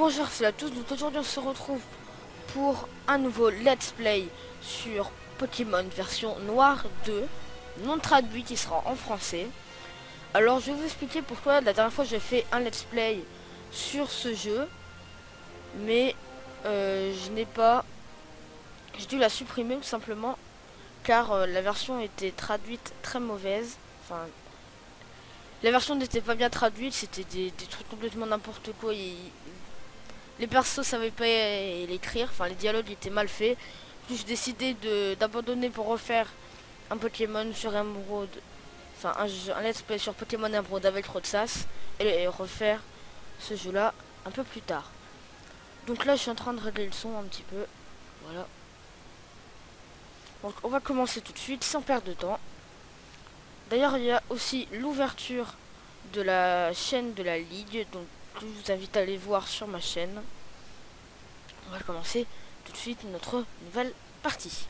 Bonjour à tous, donc aujourd'hui on se retrouve pour un nouveau let's play sur Pokémon version Noire 2, non traduit qui sera en français. Alors je vais vous expliquer pourquoi la dernière fois j'ai fait un let's play sur ce jeu, mais j'ai dû la supprimer tout simplement car la version était traduite très mauvaise, enfin la version n'était pas bien traduite, c'était des trucs complètement n'importe quoi. Les persos savaient pas l'écrire, enfin les dialogues étaient mal faits. Puis j'ai décidé d'abandonner pour refaire un Pokémon sur Emerald, enfin un let's play sur Pokémon Emerald avec Roxas et refaire ce jeu là un peu plus tard. Donc là je suis en train de régler le son un petit peu, voilà. Donc on va commencer tout de suite sans perdre de temps. D'ailleurs il y a aussi l'ouverture de la chaîne de la Ligue, donc je vous invite à aller voir sur ma chaîne. On va commencer tout de suite notre nouvelle partie.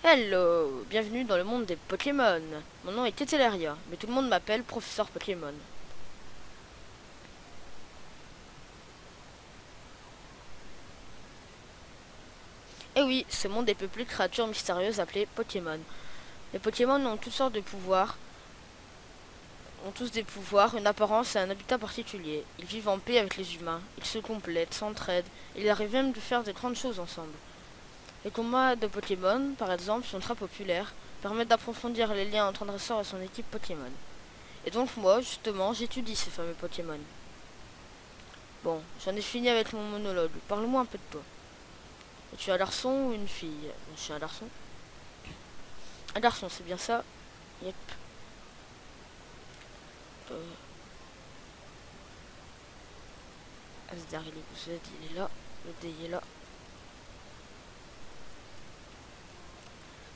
Hello, bienvenue dans le monde des Pokémon. Mon nom est Keteleria, mais tout le monde m'appelle Professeur Pokémon. Et oui, ce monde est peuplé de créatures mystérieuses appelées Pokémon. Les Pokémon ont toutes sortes de pouvoirs, ont tous des pouvoirs, une apparence et un habitat particulier. Ils vivent en paix avec les humains, ils se complètent, s'entraident, et ils arrivent même de faire de grandes choses ensemble. Les combats de Pokémon, par exemple, sont très populaires, permettent d'approfondir les liens entre un dresseur et son équipe Pokémon. Et donc moi, justement, j'étudie ces fameux Pokémon. Bon, j'en ai fini avec mon monologue. Parle-moi un peu de toi. Es-tu un garçon ou une fille? Je suis un garçon. Un garçon, c'est bien ça? Yep. Asdar, il est où? Il est là. Le dé, il est là.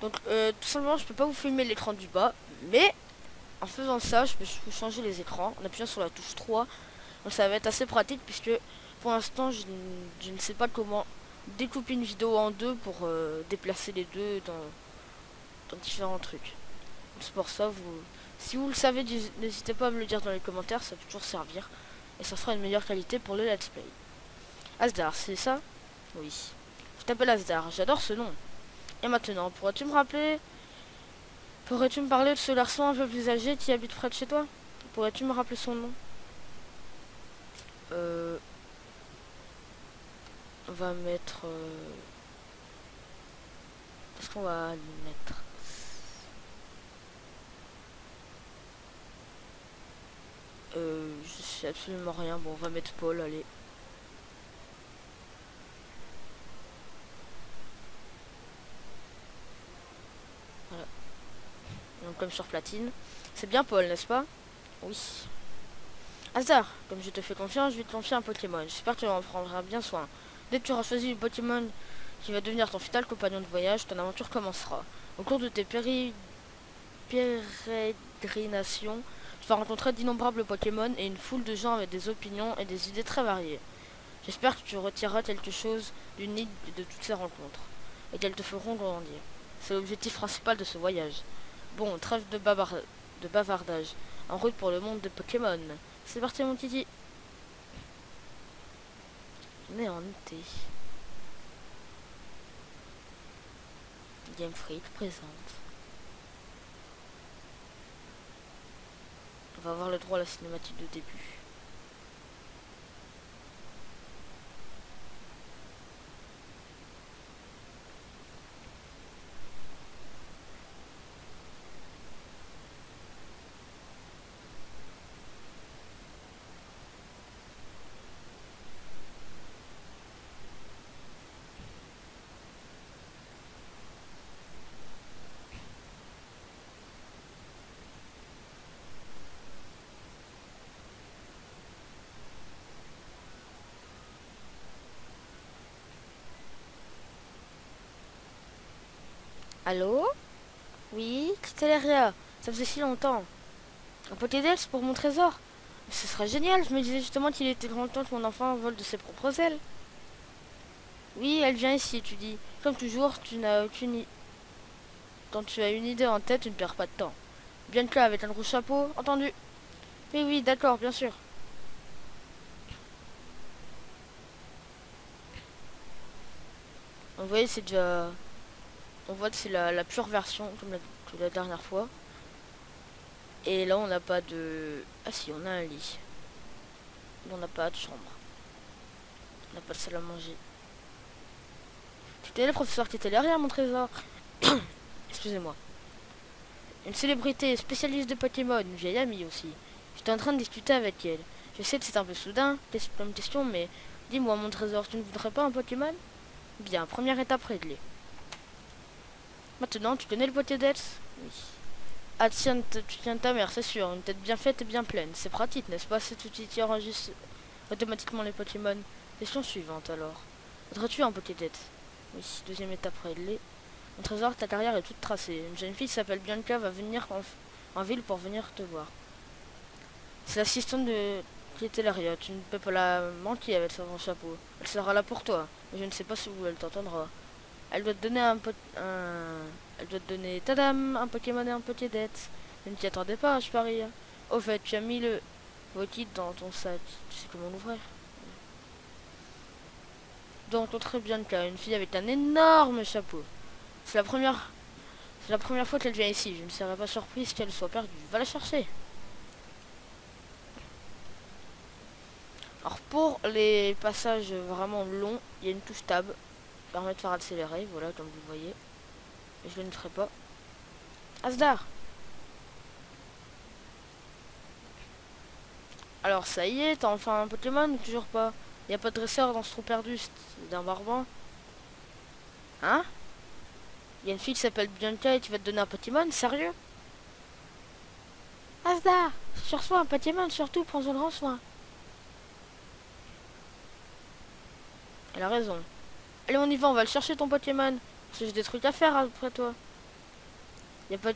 Donc, tout simplement, je peux pas vous filmer l'écran du bas, mais en faisant ça, je peux changer les écrans en appuyant sur la touche 3. Donc ça va être assez pratique puisque pour l'instant, je ne sais pas comment découper une vidéo en deux pour déplacer les deux dans différents trucs. C'est pour ça, si vous le savez, n'hésitez pas à me le dire dans les commentaires, ça peut toujours servir. Et ça fera une meilleure qualité pour le let's play. Asdar, c'est ça? Oui. Je t'appelle Asdar, j'adore ce nom. Et maintenant, pourrais-tu me parler de ce garçon un peu plus âgé qui habite près de chez toi? Pourrais-tu me rappeler son nom? On va mettre... Qu'est-ce qu'on va mettre? Je sais absolument rien. Bon, on va mettre Paul, allez. Voilà. Donc comme sur Platine. C'est bien Paul, n'est-ce pas? Oui. Hasard, comme je te fais confiance, je vais te confier un Pokémon. J'espère que tu en prendras bien soin. Dès que tu auras choisi le Pokémon qui va devenir ton fidèle compagnon de voyage, ton aventure commencera. Au cours de tes pérégrinations, tu vas rencontrer d'innombrables Pokémon et une foule de gens avec des opinions et des idées très variées. J'espère que tu retireras quelque chose d'unique de toutes ces rencontres et qu'elles te feront grandir. C'est l'objectif principal de ce voyage. Bon, trêve de bavardage. En route pour le monde de Pokémon. C'est parti mon Titi. On est en été. Game Freak présente. On va avoir le droit à la cinématique de début. Allô? Oui, Critaleria. Ça faisait si longtemps. Un Pokédex pour mon trésor. Ce serait génial, je me disais justement qu'il était grand temps que mon enfant vole de ses propres ailes. Oui, elle vient ici, tu dis. Comme toujours, tu n'as aucune idée. Quand tu as une idée en tête, tu ne perds pas de temps. Bianca avec un gros chapeau, entendu. Oui, oui, d'accord, bien sûr. Vous voyez, c'est déjà... On voit que c'est la pure version, comme que la dernière fois. Et là, on n'a pas de... Ah si, on a un lit. Mais on n'a pas de chambre. On n'a pas de salle à manger. Tu connais le professeur qui était derrière mon trésor? Excusez-moi. Une célébrité spécialiste de Pokémon, une vieille amie aussi. J'étais en train de discuter avec elle. Je sais que c'est un peu soudain, comme question, mais dis-moi, mon trésor, tu ne voudrais pas un Pokémon? Bien, première étape réglée. Maintenant, tu connais le Pokédex? Oui. Ah tiens, tu tiens ta mère, c'est sûr. Une tête bien faite et bien pleine. C'est pratique, n'est-ce pas? Cet outil qui enregistre automatiquement les Pokémon. Question suivante alors. Voudrais-tu un Pokédex? Oui, deuxième étape réglée. Mon trésor, ta carrière est toute tracée. Une jeune fille qui s'appelle Bianca va venir en ville pour venir te voir. C'est l'assistante de qui était Laria. Tu ne peux pas la manquer avec son chapeau. Elle sera là pour toi. Mais je ne sais pas si où elle t'entendra. Elle doit te donner Elle doit te donner, tadam, un Pokémon et un Pokédex. Je ne t'y attendais pas, je parie. Au fait, tu as mis le Vokit dans ton sac. Tu sais comment l'ouvrir? Donc, très bien Bianca, une fille avec un énorme chapeau. C'est la première C'est la première fois qu'elle vient ici. Je ne serais pas surprise qu'elle soit perdue. Va la chercher. Alors pour les passages vraiment longs, il y a une touche tab qui permet de faire accélérer. Voilà, comme vous voyez. Et je ne le ferai pas. Asdar. Alors ça y est, t'as enfin un Pokémon ou toujours pas? Il n'y a pas de dresseur dans ce trou perdu. C'est d'un barbant. Hein? Il y a une fille qui s'appelle Bianca et qui va te donner un Pokémon? Sérieux? Asdar, si tu reçois un Pokémon, surtout prends-en grand soin. Elle a raison. Allez, on y va, on va le chercher ton Pokémon. Parce que j'ai des trucs à faire après toi. Y a pas,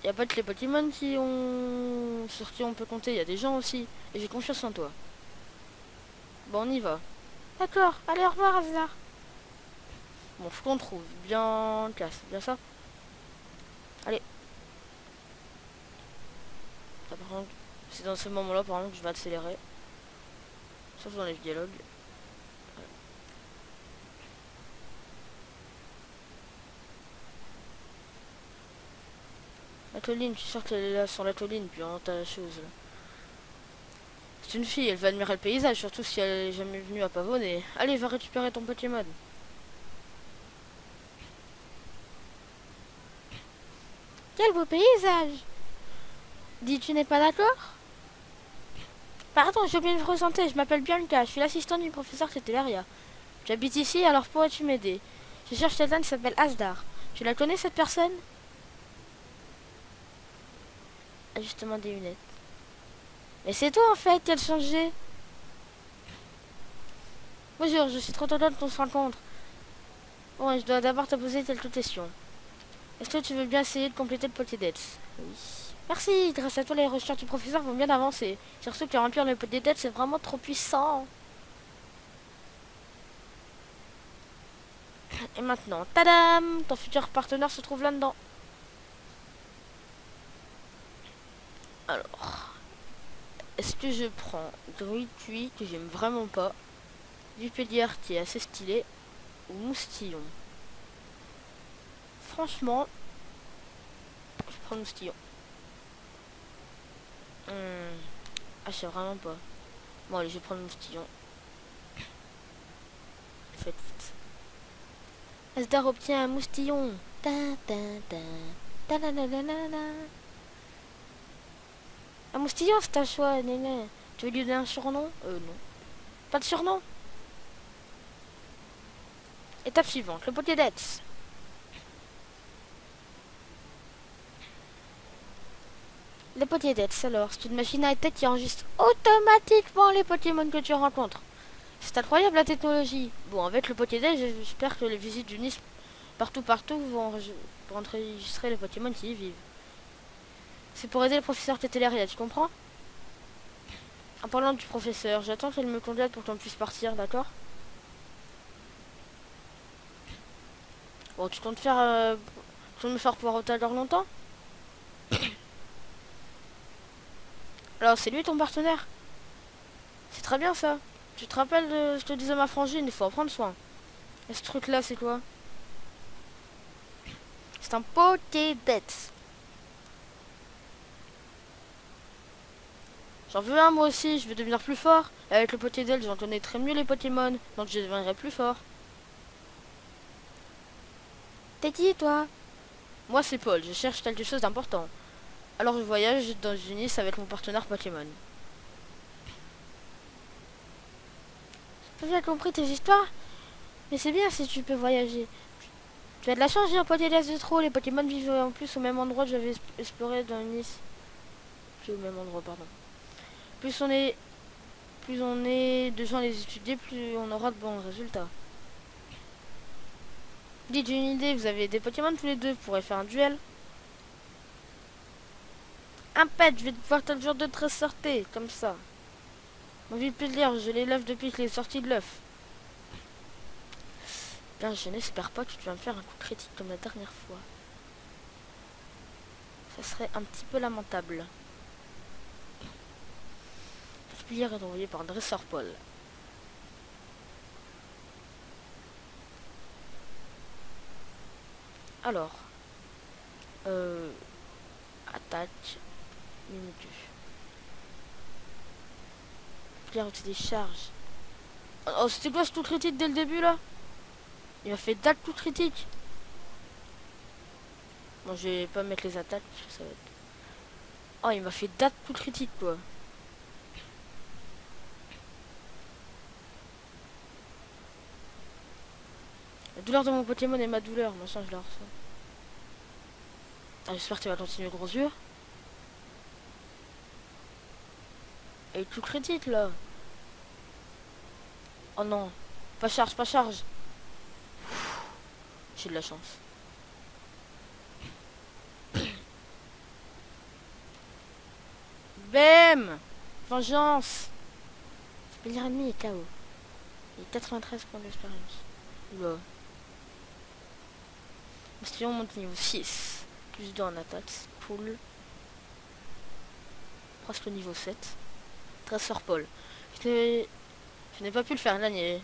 y a pas que les Pokémon qui ont... sur qui on peut compter, y a des gens aussi. Et j'ai confiance en toi. Bon, on y va. D'accord, allez, au revoir, Azar. Bon, faut qu'on trouve bien classe, bien ça. Allez. Là, par contre, c'est dans ce moment-là, par exemple, que je vais accélérer. Sauf dans les dialogues. La colline, je suis sûr qu'elle est là sur la colline, puis on ta chose. Là. C'est une fille, elle va admirer le paysage, surtout si elle est jamais venue à Pavonner. Allez, va récupérer ton Pokémon. Quel beau paysage! Dis, tu n'es pas d'accord? Pardon, j'ai oublié de me présenter, je m'appelle Bianca, je suis l'assistante du professeur Tetelaria. J'habite ici, alors pourrais-tu m'aider? Je cherche quelqu'un qui s'appelle Asdar. Tu la connais cette personne? Ajustement des lunettes. Mais c'est toi en fait qui as changé. Bonjour, je suis trop contente qu'on se rencontre. Bon, je dois d'abord te poser quelques questions. Est-ce que tu veux bien essayer de compléter le Pokédex? Oui. Merci, grâce à toi les recherches du professeur vont bien avancer. Surtout que remplir le Pokédex c'est vraiment trop puissant. Et maintenant, tadam! Ton futur partenaire se trouve là-dedans. Alors, est-ce que je prends Gruitui, que j'aime vraiment pas, Dupélière qui est assez stylé, ou Moustillon? Franchement, je prends Moustillon. Ah, je sais vraiment pas. Bon, allez, je vais prendre Moustillon. Faites vite. Asdar obtient un Moustillon. Ta ta ta. Ta la la la la la. Un Moustillon, c'est un choix, néné. Tu veux lui donner un surnom? Non. Pas de surnom? Étape suivante, le Pokédex. Le Pokédex, alors, c'est une machine high-tech qui enregistre automatiquement les Pokémon que tu rencontres. C'est incroyable la technologie. Bon, avec le Pokédex, j'espère que les visites du Nice partout vont enregistrer les Pokémon qui y vivent. C'est pour aider le professeur Tetelaria, tu comprends? En parlant du professeur, j'attends qu'elle me contacte pour qu'on puisse partir, d'accord? Bon, tu comptes me faire poireauter alors longtemps? Alors, c'est lui ton partenaire? C'est très bien ça. Tu te rappelles de... Je te disais ma frangine, il faut en prendre soin. Et ce truc-là, c'est quoi? C'est un Pokédex. J'en veux un moi aussi, je veux devenir plus fort. Et avec le Pokédex, j'en connaîtrai mieux les Pokémon. Donc je deviendrai plus fort. T'es qui toi? Moi c'est Paul, je cherche quelque chose d'important. Alors je voyage dans une île avec mon partenaire Pokémon. J'ai bien compris tes histoires. Mais c'est bien si tu peux voyager. Tu as de la chance, j'ai un Pokédex de trop. Les Pokémon vivent en plus au même endroit que j'avais exploré dans Nice. Plus au même endroit, pardon. Plus on est de gens à les étudier, plus on aura de bons résultats. Dites, j'ai une idée, vous avez des Pokémon tous les deux, vous pourrez faire un duel. Un pet, je vais te voir tel jour de te ressortir, comme ça. Mon vie peut dire, je l'élève depuis qu'il est sorti de l'œuf. Bien, je n'espère pas que tu vas me faire un coup critique comme la dernière fois. Ça serait un petit peu lamentable. Spilière est envoyé par un dresseur Paul. Alors, attaque, Mimiku. Spilière utilise charge. Oh, c'était quoi ce tout critique dès le début là? Il m'a fait date tout critique. Bon, je vais pas mettre les attaques, ça va être... Oh, il m'a fait date tout critique quoi. La douleur de mon Pokémon est ma douleur, machin, je la ressens. Ah, j'espère que tu vas continuer gros yeux. Et tout critique là. Oh non. Pas charge, pas charge. J'ai de la chance. Bam. Vengeance. Spélier ennemi est KO. Et 93 points d'expérience. Oula. Bastion monte niveau 6. Plus 2 en attaque. Cool. Presque niveau 7. Dresseur Paul. Je n'ai pas pu le faire gagner.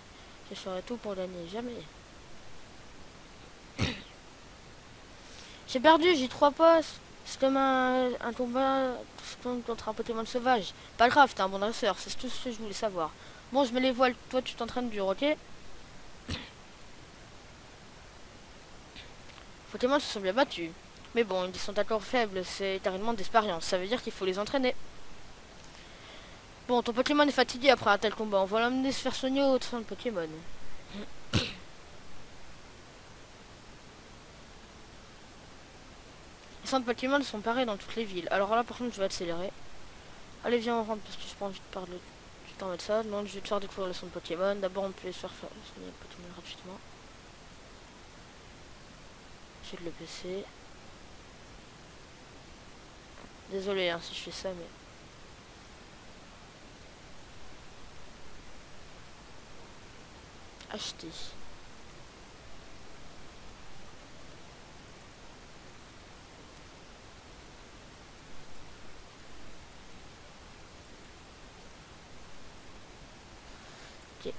Je ferai tout pour gagner. Jamais. J'ai perdu, j'ai 3 postes. C'est comme un combat contre un Pokémon sauvage. Pas grave, t'es un bon dresseur, c'est tout ce que je voulais savoir. Bon, je mets les voiles, toi tu t'entraînes dur, ok? Pokémon se sont bien battus. Mais bon, ils sont encore faibles, c'est carrément d'expérience. Ça veut dire qu'il faut les entraîner. Bon, ton Pokémon est fatigué après un tel combat. On va l'emmener se faire soigner au sein de Pokémon. Les centres Pokémon sont pareils dans toutes les villes. Alors là, par contre, je vais accélérer. Allez, viens, on rentre parce que j'ai pas envie de parler du temps de ça. Non, je vais te faire découvrir le centre Pokémon. D'abord, on peut se faire soigner le Pokémon gratuitement. J'ai de le PC. Désolé hein, si je fais ça, mais... Acheter. Ok.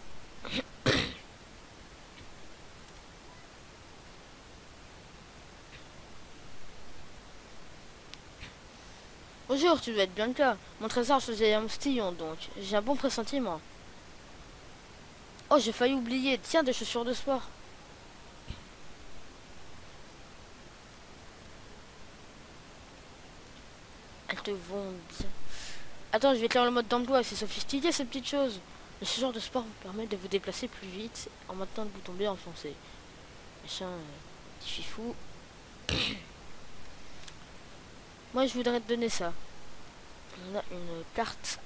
Bonjour, tu dois être bien le cas. Mon trésor faisait un moustillon, donc. J'ai un bon pressentiment. Oh, j'ai failli oublier. Tiens, des chaussures de sport. Elles te vont bien. Attends, je vais te lire le mode d'emploi. C'est sophistiqué, ces petites choses. Le chaussure de sport vous permet de vous déplacer plus vite en maintenant le bouton B enfoncé. Machin, petit fifou. Moi, je voudrais te donner ça. On a une carte.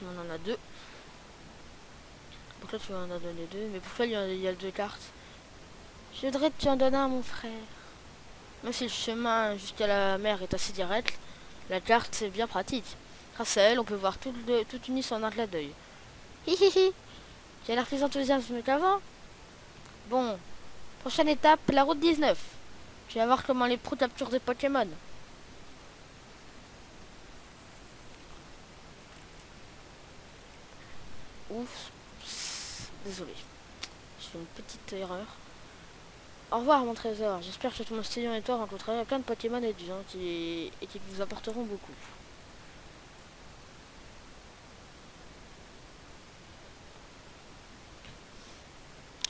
On en a deux. Pourquoi tu en as donné deux? Mais pourquoi il y a deux cartes? Je voudrais que tu en donnes un à mon frère. Même si le chemin jusqu'à la mer est assez direct, la carte c'est bien pratique. Grâce à elle, on peut voir toute une île en un clin d'œil. Hihihi. J'ai l'air plus enthousiaste qu'avant. Bon, prochaine étape, la route 19. Tu vas voir comment les pros capturent des Pokémon. coup, désolé. J'ai fait une petite erreur. Au revoir mon trésor. J'espère que tout mon stylion et toi rencontrerez plein de Pokémon et de gens qui vous apporteront beaucoup.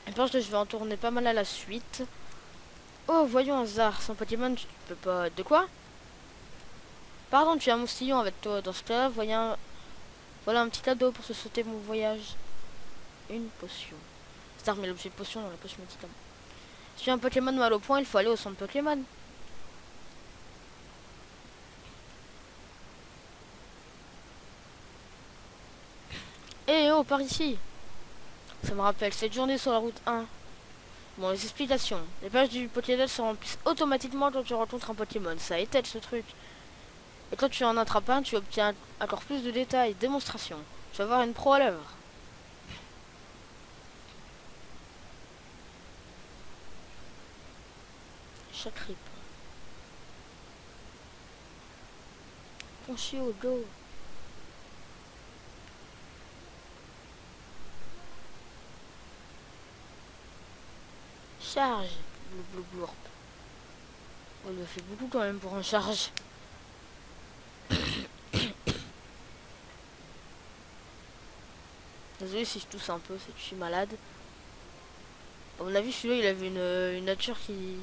Je pense que je vais en tourner pas mal à la suite. Oh, voyons hasard. Sans Pokémon, tu peux pas... De quoi? Pardon, tu as un moustillon avec toi. Dans ce cas, voilà un petit cadeau pour se sauter mon voyage. Une potion. C'est mais l'objet de potion dans la poche médicament. Si tu as un Pokémon mal au point, il faut aller au centre Pokémon. Eh oh, par ici. Ça me rappelle cette journée sur la route 1. Bon, les explications. Les pages du Pokédex se remplissent automatiquement quand tu rencontres un Pokémon. Ça étale ce truc. Et quand tu en attrapes un, tu obtiens encore plus de détails. Démonstration. Tu vas voir une pro à l'œuvre. Chaque rip. Ponchio, go. Charge. Blou. On le fait beaucoup quand même pour un charge. Désolé si je tousse un peu, c'est que je suis malade. À mon avis, celui-là, il avait une nature qui...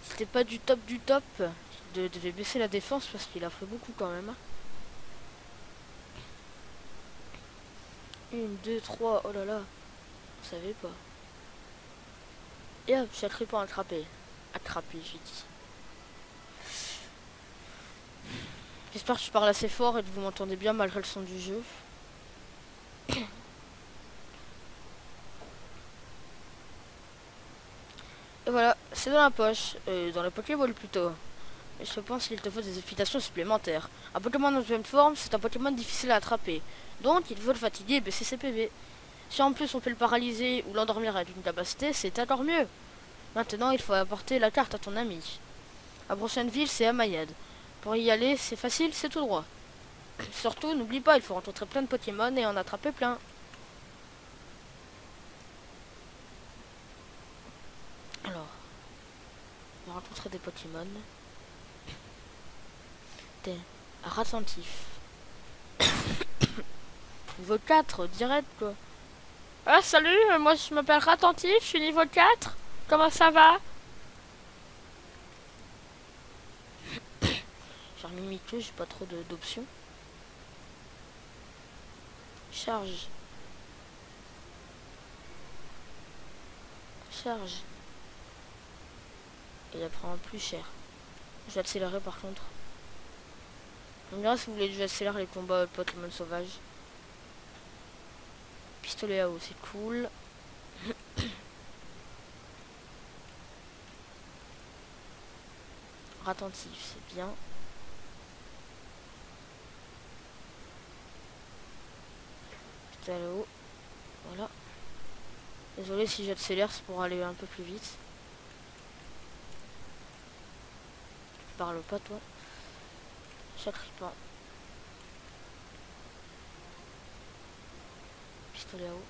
C'était pas du top du top. Il devait baisser la défense parce qu'il a fait beaucoup quand même. 1, 2, 3, oh là là. Je savais pas. Et hop, j'ai attrapé pour attraper. Attrapé, j'ai dit. J'espère que je parle assez fort et que vous m'entendez bien malgré le son du jeu. Et voilà, c'est dans la poche, dans le Pokéball plutôt. Et je pense qu'il te faut des explications supplémentaires. Un Pokémon en deuxième forme, c'est un Pokémon difficile à attraper. Donc il faut le fatiguer et baisser ses PV. Si en plus on peut le paralyser ou l'endormir avec une capacité, c'est encore mieux. Maintenant, il faut apporter la carte à ton ami. La prochaine ville, c'est Amayad. Pour y aller, c'est facile, c'est tout droit. Surtout, n'oublie pas, il faut rencontrer plein de Pokémon et en attraper plein. Alors, on va rencontrer des Pokémon. Des attentifs. Niveau 4, direct quoi. Ah salut, moi je m'appelle Attentif, je suis niveau 4. Comment ça va? Genre Mimikyu, j'ai pas trop d'options. Charge. Charge. Et il prend plus cher. Je vais accélérer par contre. On me dira si vous voulez que j'accélère les combats Pokémon sauvages. Pistolet à eau, c'est cool. Attentif, c'est bien. Pistolet à eau. Voilà. Désolé si j'accélère, c'est pour aller un peu plus vite. Tu parles pas toi. Chacripant. Pistolet à eau.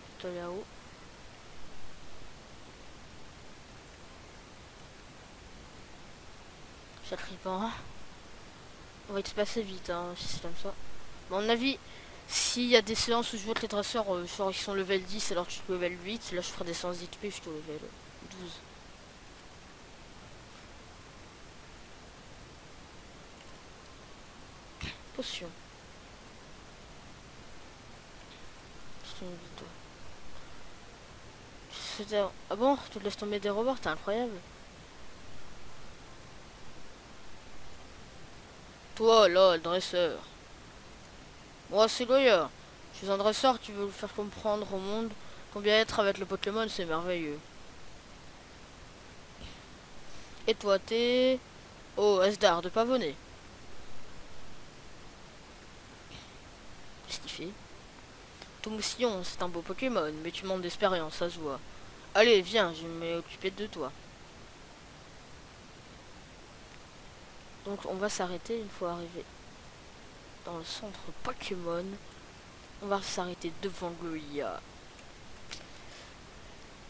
Pistolet à eau. Chacripant. On va y se passer vite, hein, si c'est comme ça. Bon, à mon avis, s'il y a des séances où je vois que les dresseurs, genre ils sont level 10 alors que je suis level 8, là je ferai des séances d'XP, je suis au level 12. Potion. C'est une vidéo. Ah bon, tu te laisses tomber des rebords, t'es incroyable. Toi là, le dresseur. Moi c'est Goya. Je suis un dresseur qui veut faire comprendre au monde combien être avec le Pokémon c'est merveilleux. Et toi t'es... Oh, Asdar de Pavonnet. Qu'est-ce qu'il fait? Ton mousillon, c'est un beau Pokémon, mais tu manques d'expérience, ça se voit. Allez, viens, je vais m'occuper de toi. Donc on va s'arrêter une fois arrivé dans le centre Pokémon. On va s'arrêter devant Gloria.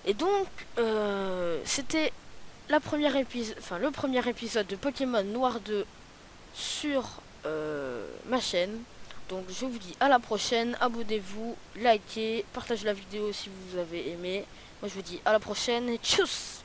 Et donc, c'était le premier épisode de Pokémon Noir 2 sur ma chaîne. Donc je vous dis à la prochaine, abonnez-vous, likez, partagez la vidéo si vous avez aimé. Moi je vous dis à la prochaine et tchuss!